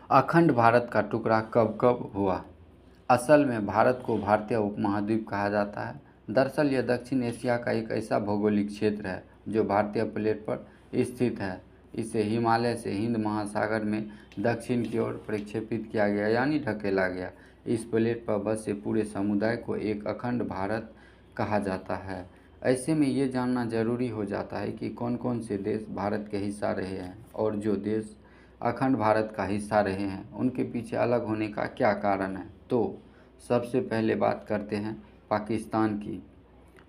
अखंड भारत का टुकड़ा कब कब हुआ? असल में भारत को भारतीय उपमहाद्वीप कहा जाता है। दरअसल यह दक्षिण एशिया का एक ऐसा भौगोलिक क्षेत्र है जो भारतीय प्लेट पर स्थित है। इसे हिमालय से हिंद महासागर में दक्षिण की ओर प्रक्षेपित किया गया यानी ढकेला गया। इस प्लेट पर बसे पूरे समुदाय को एक अखंड भारत कहा जाता है। ऐसे में ये जानना जरूरी हो जाता है कि कौन कौन से देश भारत के हिस्सा रहे हैं और जो देश अखंड भारत का हिस्सा रहे हैं उनके पीछे अलग होने का क्या कारण है। तो सबसे पहले बात करते हैं पाकिस्तान की।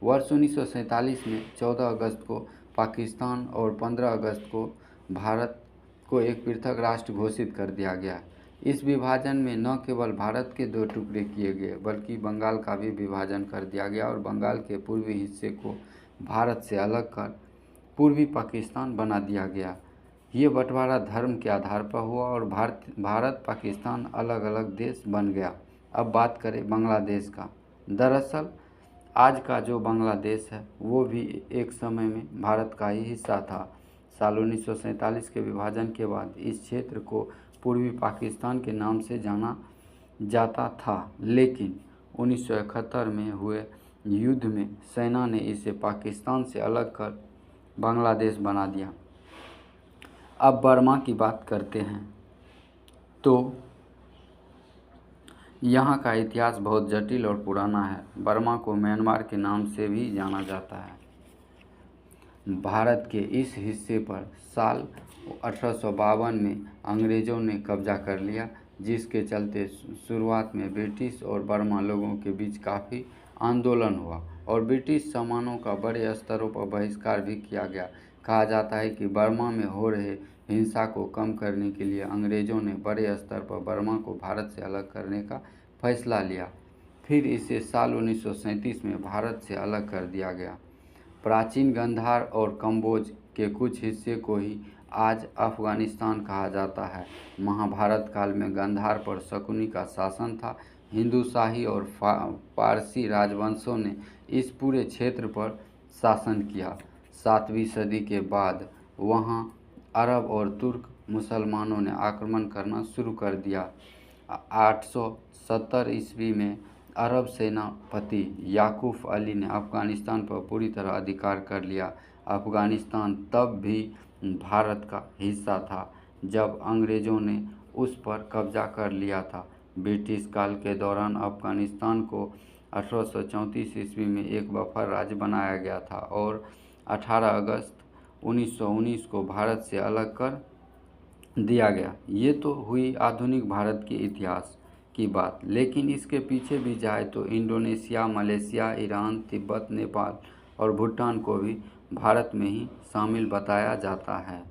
वर्ष 1947 में 14 अगस्त को पाकिस्तान और 15 अगस्त को भारत को एक पृथक राष्ट्र घोषित कर दिया गया। इस विभाजन में न केवल भारत के दो टुकड़े किए गए बल्कि बंगाल का भी विभाजन कर दिया गया और बंगाल के पूर्वी हिस्से को भारत से अलग कर पूर्वी पाकिस्तान बना दिया गया। ये बंटवारा धर्म के आधार पर हुआ और भारत पाकिस्तान अलग अलग देश बन गया। अब बात करें बांग्लादेश का। दरअसल आज का जो बांग्लादेश है वो भी एक समय में भारत का ही हिस्सा था। साल 1947 के विभाजन के बाद इस क्षेत्र को पूर्वी पाकिस्तान के नाम से जाना जाता था, लेकिन 1971 में हुए युद्ध में सेना ने इसे पाकिस्तान से अलग कर बांग्लादेश बना दिया। अब बर्मा की बात करते हैं तो यहाँ का इतिहास बहुत जटिल और पुराना है। बर्मा को म्यांमार के नाम से भी जाना जाता है। भारत के इस हिस्से पर साल 1852 में अंग्रेज़ों ने कब्जा कर लिया, जिसके चलते शुरुआत में ब्रिटिश और बर्मा लोगों के बीच काफ़ी आंदोलन हुआ और ब्रिटिश सामानों का बड़े स्तरों पर बहिष्कार भी किया गया। कहा जाता है कि बर्मा में हो रहे हिंसा को कम करने के लिए अंग्रेज़ों ने बड़े स्तर पर बर्मा को भारत से अलग करने का फैसला लिया। फिर इसे साल 1937 में भारत से अलग कर दिया गया। प्राचीन गंधार और कंबोज के कुछ हिस्से को ही आज अफ़गानिस्तान कहा जाता है। महाभारत काल में गंधार पर शकुनी का शासन था। हिंदू शाही और पारसी राजवंशों ने इस पूरे क्षेत्र पर शासन किया। 7वीं सदी के बाद वहां अरब और तुर्क मुसलमानों ने आक्रमण करना शुरू कर दिया। 870 ईस्वी में अरब सेनापति याकूब अली ने अफ़गानिस्तान पर पूरी तरह अधिकार कर लिया। अफ़गानिस्तान तब भी भारत का हिस्सा था जब अंग्रेज़ों ने उस पर कब्जा कर लिया था। ब्रिटिश काल के दौरान अफ़गानिस्तान को 1834 ईस्वी में एक बफर राज्य बनाया गया था और 18 अगस्त 1919 को भारत से अलग कर दिया गया। ये तो हुई आधुनिक भारत के इतिहास की बात, लेकिन इसके पीछे भी जाए तो Indonesia, Malaysia, Iran, Tibet, Nepal और भूटान को भी भारत में ही शामिल बताया जाता है।